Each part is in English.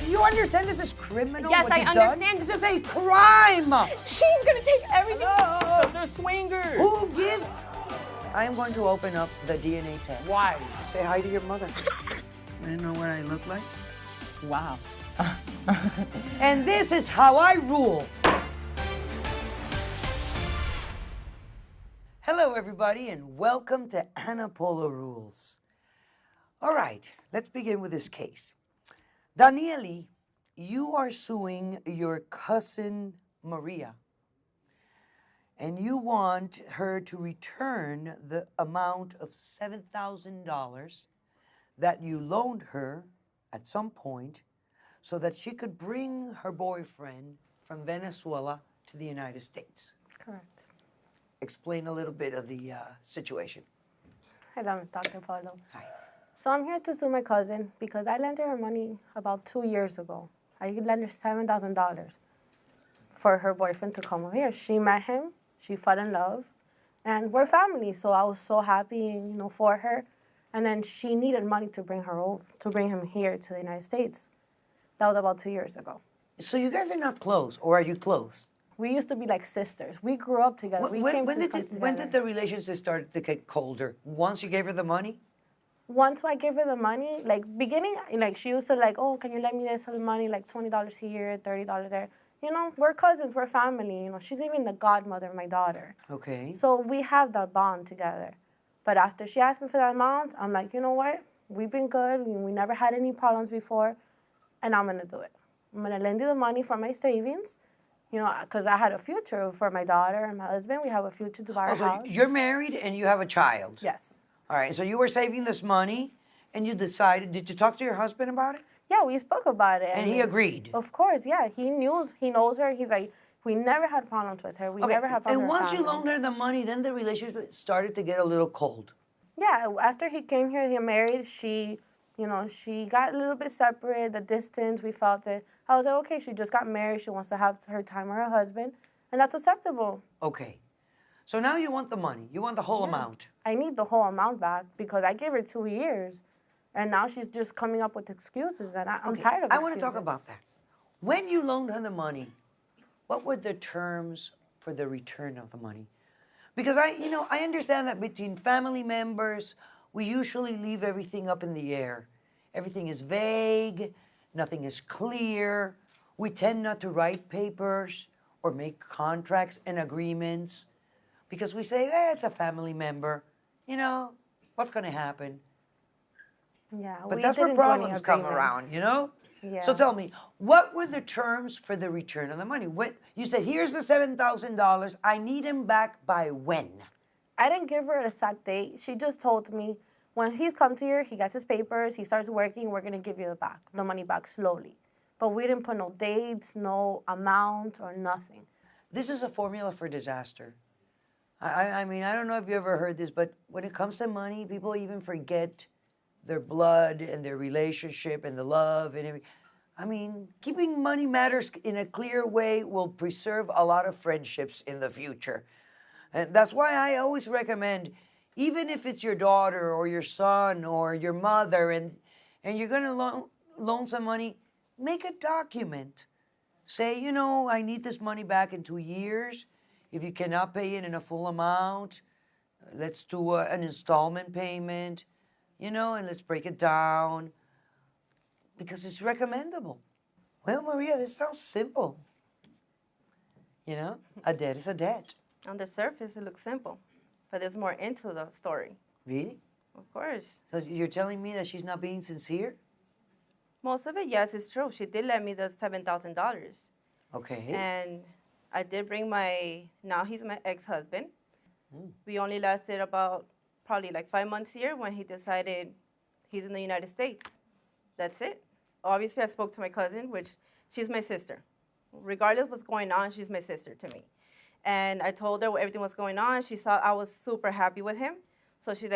You understand this is criminal? Yes, what I you've understand. Done? This is a crime. She's gonna take everything. Hello? They're swingers. Who gives? I am going to open up the DNA test. Why? Say hi to your mother. I know what I look like. Wow. And this is how I rule. Hello, everybody, and welcome to Ana Polo Rules. All right, let's begin with this case. Daniely, you are suing your cousin Maria, and you want her to return the amount of $7,000 that you loaned her at some point so that she could bring her boyfriend from Venezuela to the United States. Correct. Explain a little bit of the situation. Hello, Dr. Polo. Hi. So I'm here to sue my cousin because I lent her money about 2 years ago. I lent her $7,000 for her boyfriend to come over here. She met him, she fell in love, and we're family. So I was so happy, for her. And then she needed money to bring her over, to bring him here to the United States. That was about 2 years ago. So you guys are not close, or are you close? We used to be like sisters. We grew up together. When did the relationship start to get colder? Once you gave her the money? Once I gave her the money, beginning, she used to oh, can you lend me this money, $20 here, $30 there. We're cousins, we're family. She's even the godmother of my daughter. Okay. So we have that bond together. But after she asked me for that amount, I'm like, you know what? We've been good. We never had any problems before, and I'm gonna do it. I'm gonna lend you the money from my savings, because I had a future for my daughter and my husband. We have a future to buy our house. So you're married and you have a child? Yes. All right, so you were saving this money and you decided, did you talk to your husband about it? Yeah, we spoke about it. And he agreed? Of course, yeah. He knows her. He's like, we never had problems with her. We never had problems and with her once you loaned her the money, then the relationship started to get a little cold. Yeah, after he came here, he married, she got a little bit separate, the distance, we felt it. I was like, okay, she just got married, she wants to have her time with her husband, and that's acceptable. Okay. So now you want the money. You want the whole amount. I need the whole amount back because I gave her 2 years, and now she's just coming up with excuses, and I'm tired of excuses. I want to talk about that. When you loaned her the money, what were the terms for the return of the money? Because I understand that between family members, we usually leave everything up in the air. Everything is vague, nothing is clear. We tend not to write papers or make contracts and agreements because we say, it's a family member. What's going to happen? Yeah, but that's where problems come around, Yeah. So tell me, what were the terms for the return of the money? You said, here's the $7,000. I need him back by when? I didn't give her an exact date. She just told me, when he's come to here, he gets his papers, he starts working, we're going to give you the money back slowly. But we didn't put no dates, no amount, or nothing. This is a formula for disaster. I mean, I don't know if you ever heard this, but when it comes to money, people even forget their blood and their relationship and the love and everything. I mean, keeping money matters in a clear way will preserve a lot of friendships in the future. And that's why I always recommend, even if it's your daughter or your son or your mother and you're going to loan some money, make a document. Say, I need this money back in 2 years. If you cannot pay it in a full amount, let's do an installment payment. And let's break it down because it's recommendable. Well, Maria, this sounds simple. A debt is a debt. On the surface, it looks simple, but there's more into the story. Really? Of course. So you're telling me that she's not being sincere? Most of it, yes, it's true. She did lend me the $7,000. Okay. And I did bring now he's my ex-husband. We only lasted about probably 5 months here when he decided he's in the United States. That's it. Obviously, I spoke to my cousin, which she's my sister. Regardless of what's going on, she's my sister to me. And I told her everything was going on. She saw I was super happy with him. So she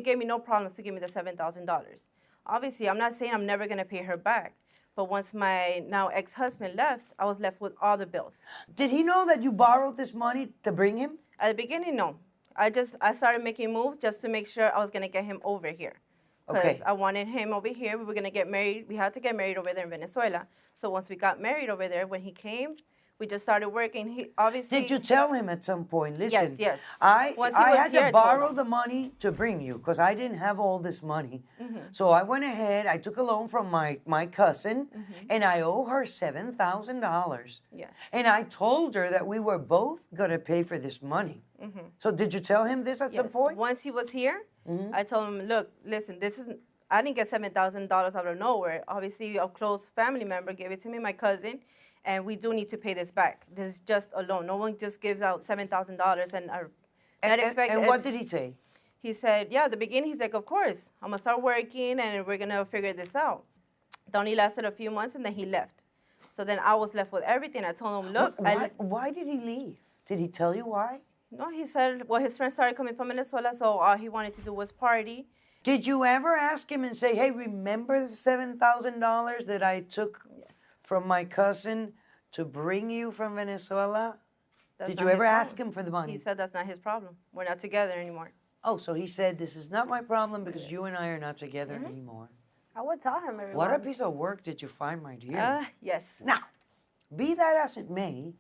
gave me no problems to give me the $7,000. Obviously, I'm not saying I'm never going to pay her back. But once my now ex-husband left, I was left with all the bills. Did he know that you borrowed this money to bring him? At the beginning, no. I started making moves just to make sure I was going to get him over here. because Okay. I wanted him over here. We were going to get married. We had to get married over there in Venezuela. So once we got married over there, when he came, we just started working. He obviously. Did you tell him at some point? Listen, yes. I Once he I was had here, to I told borrow him. the money to bring you because I didn't have all this money. So I went ahead. I took a loan from my cousin, and I owe her $7,000. Yes. And I told her that we were both gonna pay for this money. So did you tell him this at some Yes. point? Once he was here, I told him, look, listen, this is. I didn't get $7,000 out of nowhere. Obviously, a close family member gave it to me, my cousin, and we do need to pay this back. This is just a loan. No one just gives out $7,000 and And what did he say? He said, yeah, at the beginning, he's like, of course, I'm going to start working and we're going to figure this out. It only lasted a few months and then he left. So then I was left with everything. I told him, look. Why did he leave? Did he tell you why? No, he said, well, his friends started coming from Venezuela, so all he wanted to do was party. Did you ever ask him and say, hey, remember the $7,000 that I took from my cousin to bring you from Venezuela? That's Did not you ever his ask problem. him for the money? He said that's not his problem. We're not together anymore. Oh, so he said, this is not my problem because you and I are not together anymore. I would tell him every What a once. piece of work did you find, my dear? Yes. Now, be that as it may,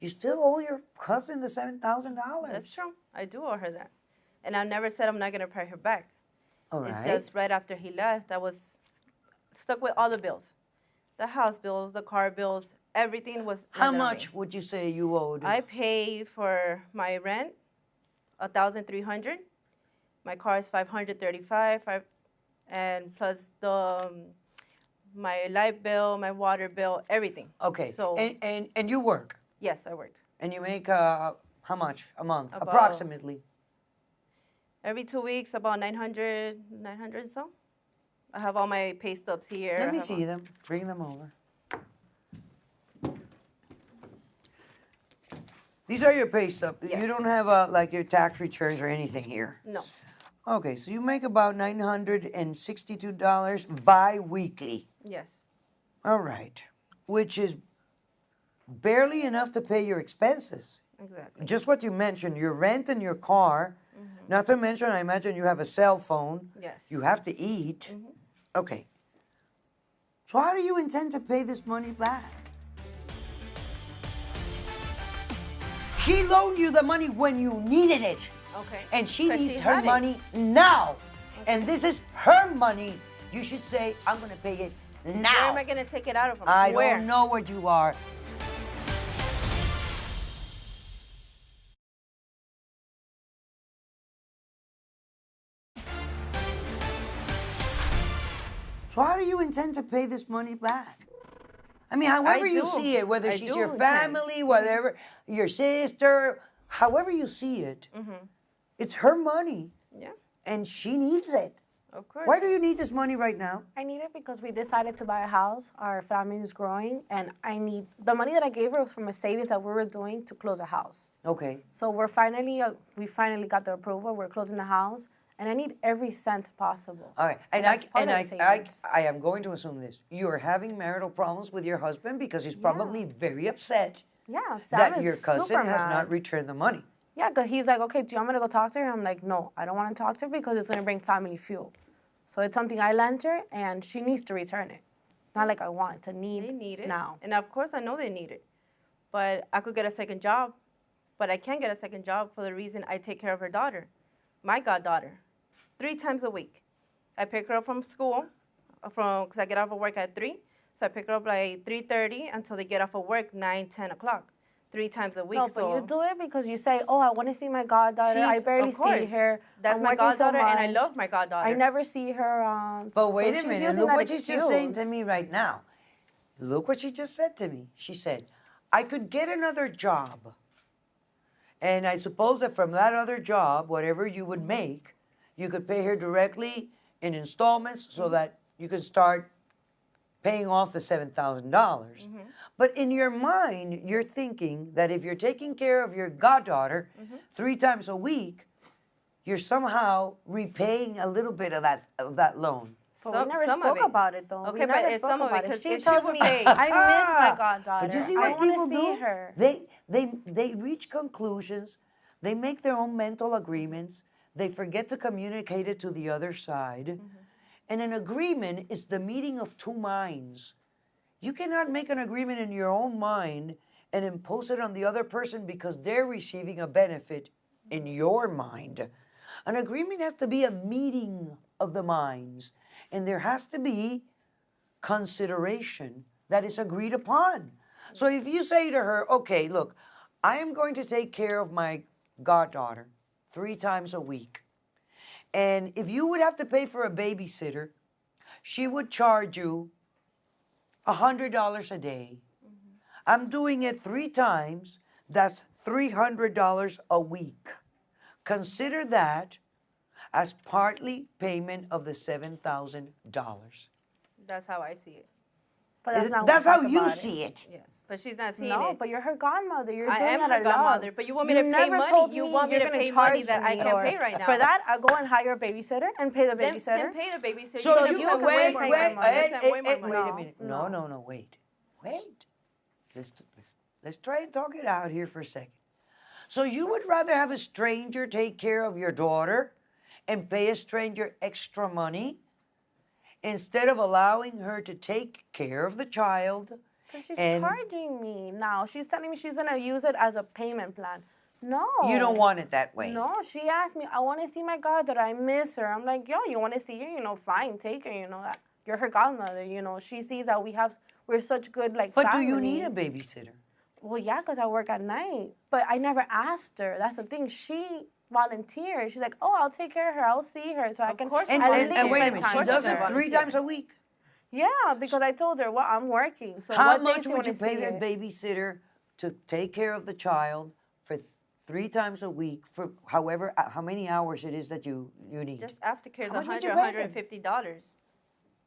you still owe your cousin the $7,000. That's true. I do owe her that. And I never said I'm not going to pay her back. All right. It's just right after he left, I was stuck with all the bills. The house bills, the car bills, everything was How landed on much me. would you say you owed? I pay for my rent, $1,300. My car is $535, and plus my light bill, my water bill, everything. Okay. So And you work, yes, I work. and you make how much a month, About- approximately? Every 2 weeks, about 900 and so. I have all my pay stubs here. Let I me have see them. Bring them over. These are your pay stubs. You Yes. don't have like your tax returns or anything here. No. Okay, so you make about $962 bi-weekly. Yes. All right, which is barely enough to pay your expenses. Exactly. Just what you mentioned, your rent and your car. Not to mention, I imagine you have a cell phone. Yes. You have to eat. Okay. So how do you intend to pay this money back? She loaned you the money when you needed it. Okay. And she 'Cause needs her had it. money now. And this is her money. You should say, I'm going to pay it now. Where am I going to take it out of? I Where? don't know where you are. So how do you intend to pay this money back? I mean, however you do. see it, whether I she's do your intend. family, whatever, your sister, however you see it, it's her money Yeah, and she needs it. of course. Why do you need this money right now? I need it because we decided to buy a house. Our family is growing, and I need the money that I gave her was from a savings that we were doing to close a house. Okay. So we finally got the approval. We're closing the house, and I need every cent possible. All right, and that's part of the savings. I am going to assume this. You are having marital problems with your husband because he's probably very upset Yeah, Sam that is your cousin super has mad. not returned the money. Yeah, because he's like, okay, do you want me to go talk to her? I'm like, no, I don't want to talk to her because it's going to bring family fuel. So it's something I lent her, and she needs to return it. Not like I want, to need, They need it now. and of course I know they need it. But I could get a second job, but I can't get a second job for the reason I take care of her daughter, my goddaughter, 3 times a week. I pick her up from school, because I get off of work at 3. So I pick her up like 3:30 until they get off of work 9, 10 o'clock, 3 times a week. No, but you do it because you say, oh, I want to see my goddaughter. I She's- barely of see course. her. That's I'm my working so goddaughter, and I much. love my goddaughter. I never see her. But so wait a she's minute, using look that what she's just saying to excuse. me right now. Look what she just said to me. She said, I could get another job. And I suppose that from that other job, whatever you would make, you could pay her directly in installments so that you could start paying off the $7,000. But in your mind, you're thinking that if you're taking care of your goddaughter 3 times a week, you're somehow repaying a little bit of that loan. But we never some of spoke it. about it, though. Okay, we but never it's spoke some of it, about 'cause She if she tells would me, pay- I miss my goddaughter. But you see I what want people to see do? her. They reach conclusions. They make their own mental agreements. they forget to communicate it to the other side. And an agreement is the meeting of two minds. You cannot make an agreement in your own mind and impose it on the other person because they're receiving a benefit in your mind. An agreement has to be a meeting of the minds, and there has to be consideration that is agreed upon. So if you say to her, okay, look, I am going to take care of my goddaughter 3 times a week. And if you would have to pay for a babysitter, she would charge you $100 a day. I'm doing it 3 times. That's $300 a week. Consider that as partly payment of the $7,000. That's how I see it. But that's not That's what how we talk you about it. see it. Yes, but she's not seeing No, it. but you're her godmother. You're doing I am it her out of love. godmother, but you want me to pay never money. told You me want me you're to gonna pay money charge that I me, can't or pay right now. For that, I'll go and hire a babysitter and pay the babysitter. Then pay the babysitter. So You're you gonna wait, spend way more money. wait, You're gonna spend way more money. wait a minute. No, wait. Let's try and talk it out here for a second. So you would rather have a stranger take care of your daughter and pay a stranger extra money instead of allowing her to take care of the child? Because she's and charging me now. She's telling me she's going to use it as a payment plan. No. you don't want it that way. No, she asked me, I want to see my goddaughter. I miss her. I'm like, yo, you want to see her? Fine, take her. You're her godmother. She sees that we're such good, like, But family. do you need a babysitter? Well, yeah, because I work at night. But I never asked her. That's the thing. She volunteered. She's like, oh, I'll take care of her. I'll see her. So I can course And, I at and, least and wait a spend minute, she time does with it her. 3 times a week. Yeah, because I told her, well, I'm working. So How what much days do would you want to pay see your her? babysitter to take care of the child for 3 times a week for how many hours it is that you need? Just aftercare is How much would you $100, pay them? $150.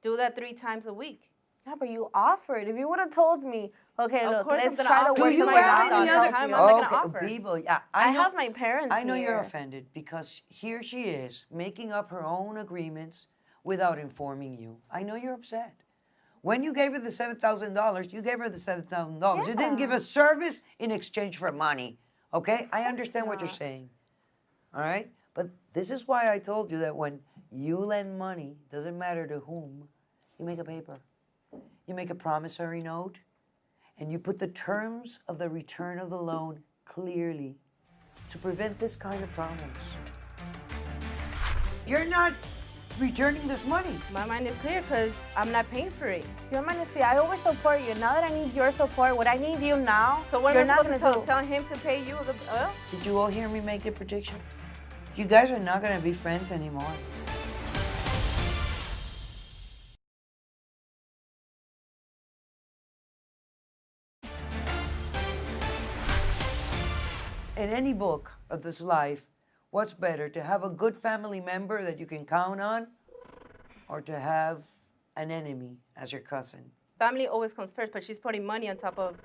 Do that 3 times a week. Yeah, but you offered. If you would have told me, okay, Of look, course I'm let's gonna try to offer. Do work you with my have my any goddaughter. other How am I gonna okay, offer? people? Yeah, I know, have my parents I know you're here. offended because here she is making up her own agreements without informing you. I know you're upset. When you gave her the $7,000, you gave her the $7,000. You didn't give a service in exchange for money. Okay? I understand what you're not. saying. All right? But this is why I told you that when you lend money, doesn't matter to whom, you make a paper. You make a promissory note, and you put the terms of the return of the loan clearly to prevent this kind of problems. You're not returning this money. My mind is clear because I'm not paying for it. Your man is clear. I always support you. Now that I need your support, what I need you now, So what you're am I not supposed to gonna tell? do. Tell him to pay you the Did you all hear me make a prediction? You guys are not going to be friends anymore. In any book of this life, what's better, to have a good family member that you can count on, or to have an enemy as your cousin? family always comes first, but she's putting money on top of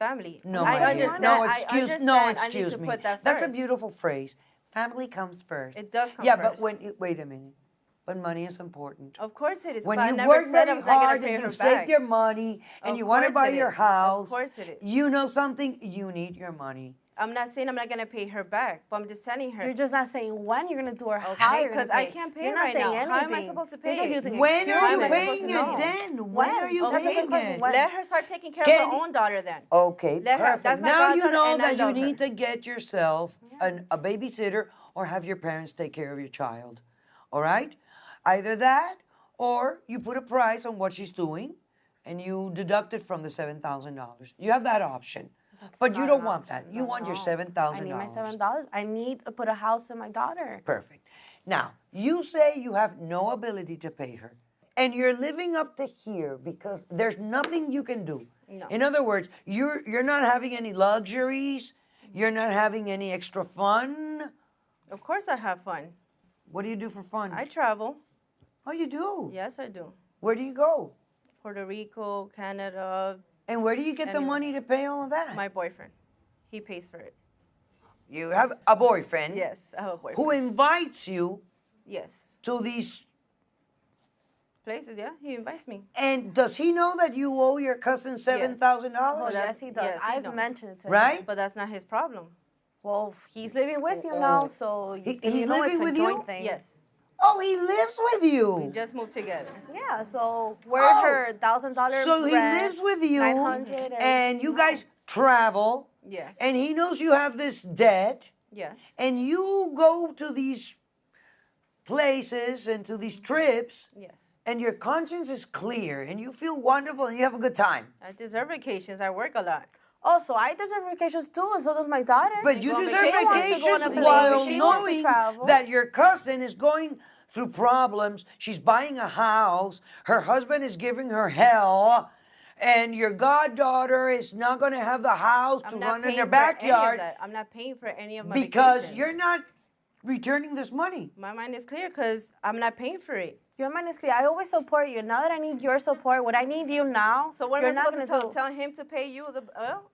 family. No, I my dear. understand. No, I excuse, understand. no, I need excuse to me. put that That's a first. beautiful phrase. Family comes first. It does come yeah, first. but wait a minute. But money is important. Of course it is. When but I you never work said I very was not gonna hard pay and her you've saved back. your money and Of you want to course buy it your is. house, Of course it is. you know something, you need your money. I'm not saying I'm not gonna pay her back, but I'm just telling her. You're just not saying when you're gonna do or Okay, how you're gonna 'cause I pay. can't pay You're it not right saying now. anything. How am I supposed to pay You're just it? using When excuses. are How you am I supposed paying to it know? then? When are you Okay, that's a good paying question. it? When? Let her start taking care Can of her you- own daughter then. Okay, Let her- perfect. that's my Now you goddaughter know and I that you love her. need to get yourself a babysitter or have your parents take care of your child. All right? Either that or you put a price on what she's doing and you deduct it from the $7,000. You have that option. But you not don't an want option. that. You No, want your no. $7,000. I need my $7. I need to put a house in my daughter. Perfect. Now, you say you have no ability to pay her. And you're living up to here because there's nothing you can do. No. In other words, you're not having any luxuries. You're not having any extra fun. Of course I have fun. What do you do for fun? I travel. Oh, you do? Yes, I do. Where do you go? Puerto Rico, Canada. And where do you get the Anywhere. money to pay all of that? My boyfriend. He pays for it. You have a boyfriend Yes, I have a boyfriend. who invites you Yes. to these. Places, yeah. He invites me. And does he know that you owe your cousin $7,000? Oh, yes, he does. yes, he I've knows. mentioned it to him. Right? But that's not his problem. Well, he's living with you now, so He's you know living it's a with joint you? thing. Yes. Oh, he lives with We you. just moved together. Yeah, so where's Oh, her $1,000 So he rent, lives with you, 900 and you guys travel, Yes. and he knows you have this debt, Yes. and you go to these places and to these trips, Yes. and your conscience is clear, and you feel wonderful, and you have a good time. I deserve vacations. I work a lot. Also, I deserve vacations too, and so does my daughter. But you go on deserve vacation. She wants to go on vacations a plane. while She wants to knowing travel. that your cousin is going through problems. She's buying a house. Her husband is giving her hell. And your goddaughter is not going to have the house to I'm not run in paying their for any of backyard that. I'm not paying for any of my because vacations. you're not returning this money. My mind is clear because I'm not paying for it. Your mind is clear. I always support you. Now that I need your support, what I need you now, So what you're am I not supposed gonna to do. tell him to pay you?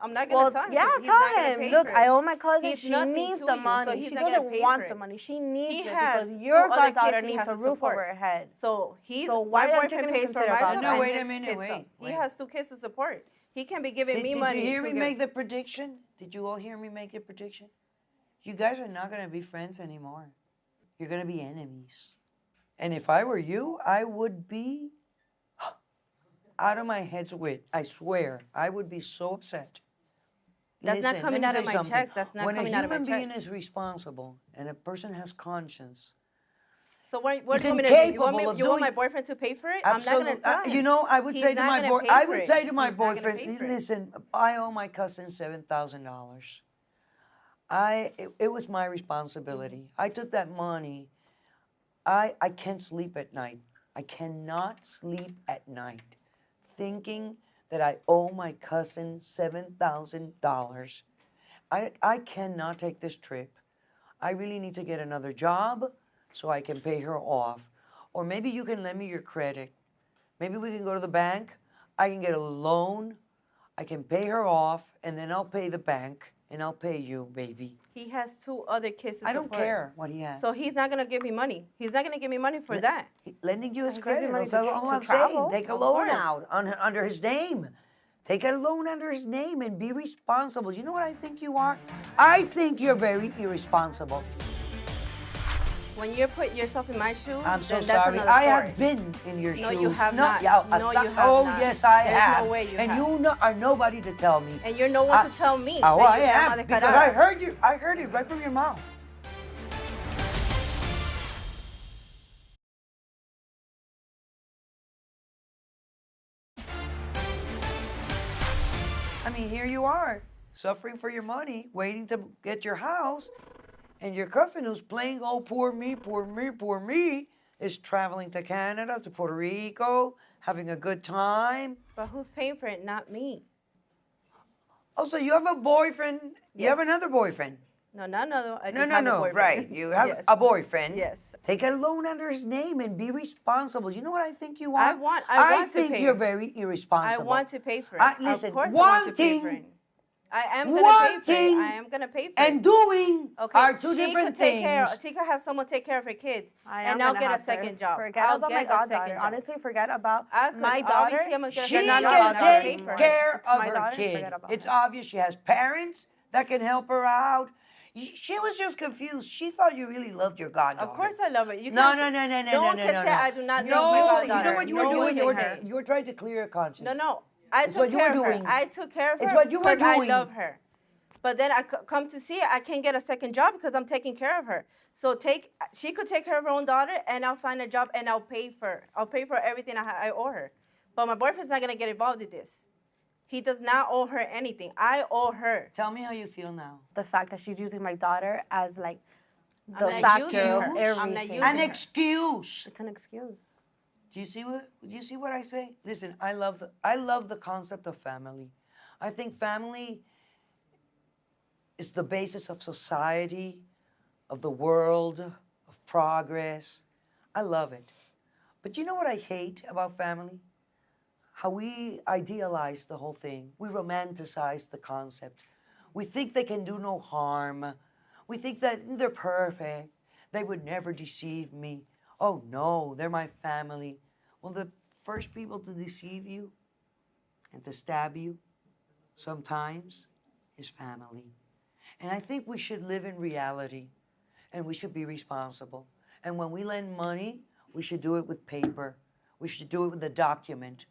I'm not Well, gonna tell him. yeah, He's not tell gonna him. pay Look, for I it. owe my cousin. He's She nothing needs to the you, money. so he's She not gonna doesn't pay want for the it. money. She needs He it has because two your other goddaughter kids he needs has a to roof over support. her head. So So why my aren't you boyfriend gonna pays for consider my about stuff that? and Wait a his minute, kids' wait, stuff. wait. He has 2 kids to support. He can be giving me Did money. you hear to me give- make the prediction? Did you all hear me make the prediction? You guys are not going to be friends anymore. You're going to be enemies. And if I were you, I would be out of my head's wit. I swear, I would be so upset. That's not coming let me out of tell you my something. checks. That's not when coming out of my When a human being checks. is responsible and a person has conscience, So what He's do you want me to do? You want, incapable of you want doing- my boyfriend to pay for it? absolutely, I'm not going to tell him. you know, I would He's say to not my gonna boy, pay I for would it. say to my He's not gonna boyfriend, pay for it. listen, I owe my cousin $7,000. It was my responsibility. I took that money. I can't sleep at night. I cannot sleep at night thinking that I owe my cousin $7,000. I cannot take this trip. I really need to get another job so I can pay her off. Or maybe you can lend me your credit. Maybe we can go to the bank. I can get a loan. I can pay her off, and then I'll pay the bank, and I'll pay you, baby. He has 2 other kids to I don't support. care what he has. So he's not going to give me money. He's not going to give me money for that. Lending you his He gives you credit. money That's to all to I'm saying. travel. Take a Of loan course. out under his name. Take a loan under his name and be responsible. You know what I think you are? I think you're very irresponsible. When you put yourself in my shoes, I'm so then that's sorry. another I story. have been in your No, shoes. you have not. Yeah, No, you have oh, not. yes, I There's have. no way you and have. you are nobody to tell me. And you're no one to tell me. Oh, that I you am llama de because carada. I heard you. I heard it right from your mouth. I mean, here you are, suffering for your money, waiting to get your house, and your cousin who's playing, oh, poor me, poor me, poor me, is traveling to Canada, to Puerto Rico, having a good time. But who's paying for it? Not me. Oh, so you have a boyfriend? You have Yes. another boyfriend? No, not another. I No, just no, have a no, boyfriend. right. You have Yes. a boyfriend. Yes. Take a loan under his name and be responsible. You know what I think you are? I want to think pay. you're very I irresponsible. want to pay for it. Listen, of course I want to pay for wanting- it. I am going to pay for it. wanting I am going to pay for and it. doing Okay, are two she different could take things. she could have someone take care of her kids, I and am I'll gonna get a have to. second job. Forget I'll about my get a second goddaughter. job. Honestly, forget about I could- my daughter. obviously, I'm gonna get a She You're second not job can and daughter I'll pay take for it. care It's of my her daughter, kid. forget about It's it. obvious she has parents that can help her out. She was just confused. She thought you really loved your goddaughter. Of course I love her. You No, can't no, say- no, no, no, no no, one no, can no, say no. I do not No, love my goddaughter. you know what you were No doing? one You were, can say. you were trying to clear your conscience. No. I It's took what you care were of her. doing. I took care of her It's what you were because I doing. love her. But then I come to see it, I can't get a second job because I'm taking care of her. So she could take care of her own daughter, and I'll find a job and I'll pay for everything I owe her. But my boyfriend's not gonna get involved in this. He does not owe her anything. I owe her. Tell me how you feel now. The fact that she's using my daughter as like I'm the not factor using of her. I'm not everything. using An her. excuse. It's an excuse. Do you see what I say? Listen, I love the concept of family. I think family is the basis of society, of the world, of progress. I love it. But you know what I hate about family? How we idealize the whole thing. We romanticize the concept. We think they can do no harm. We think that they're perfect. They would never deceive me. Oh no, they're my family. Well, the first people to deceive you and to stab you sometimes is family. And I think we should live in reality, and we should be responsible. And when we lend money, we should do it with paper. We should do it with a document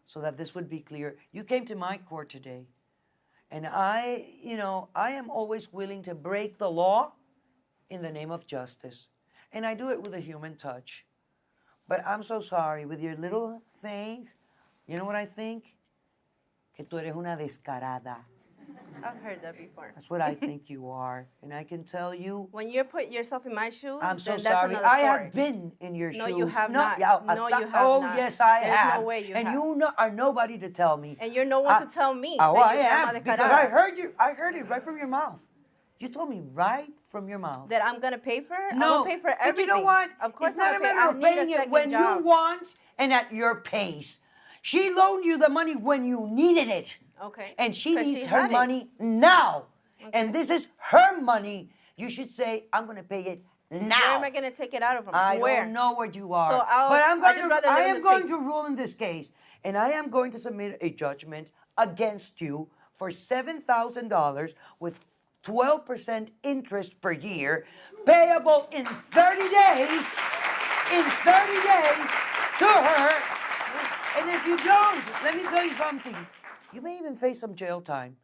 so that this would be clear. You came to my court today, and I am always willing to break the law in the name of justice. And I do it with a human touch. But I'm so sorry, with your little face, you know what I think? Que tú eres una descarada. I've heard that before. That's what I think you are. And I can tell you, When you put yourself in my shoes, I'm so then that's sorry. another I story. have been in your shoes. No, you have No, not. yeah, No, you have oh, not. yes, I There's have. no way you and have. you are nobody to tell me. And you're no one to tell me. Oh, that I you're am, una because descarada. I heard you. I heard it right from your mouth. You told me right from your mouth. That I'm gonna pay for it? No, I'm gonna pay for everything. but you know what? Of course, it's not a I'm gonna matter pay. of I need paying a it second when job. you want and at your pace. She loaned you the money when you needed it. Okay. And she 'Cause needs she her had it. money now. And this is her money. You should say, I'm going to pay it now. Where am I gonna take it out of? I Where? don't know where you are. So but I'm I'd going just to, rather I live in am the going street. to rule in this case. And I am going to submit a judgment against you for $7,000 with 12% interest per year, payable in 30 days, to her. And if you don't, let me tell you something. You may even face some jail time.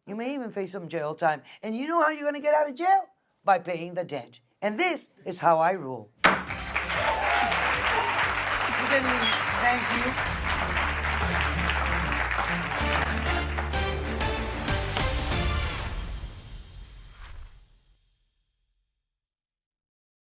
You may even face some jail time. And you know how you're going to get out of jail? By paying the debt. And this is how I rule. Thank you.